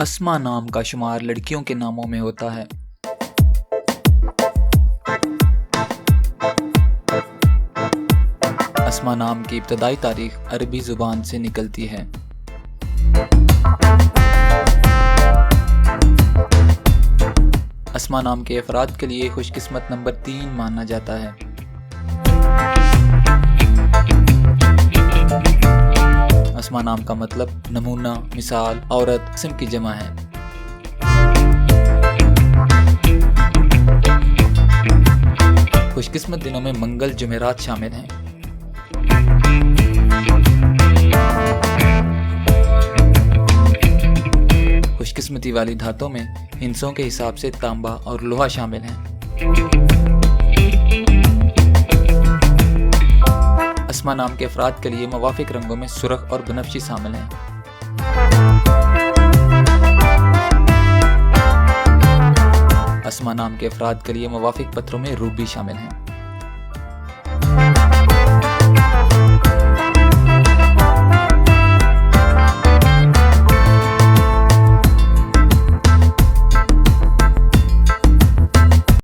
अस्मा नाम का शुमार लड़कियों के नामों में होता है। अस्मा नाम की इब्तदाई तारीख अरबी ज़ुबान से निकलती है। अस्मा नाम के अफराद के लिए खुशकिस्मत नंबर 3 माना जाता है। अस्मा नाम का मतलब नमूना, मिसाल, औरत, किस्म की जमा है। खुशकिस्मत दिनों में मंगल, जुमेरात शामिल हैं। खुशकिस्मती वाली धातों में हिंसों के हिसाब से तांबा और लोहा शामिल हैं। अस्मा नाम के अफराद के लिए मुवाफिक रंगों में सुर्ख और बनफशी शामिल हैं। अस्मा नाम के अफराद के लिए मुवाफिक पत्थरों में रूबी शामिल हैं।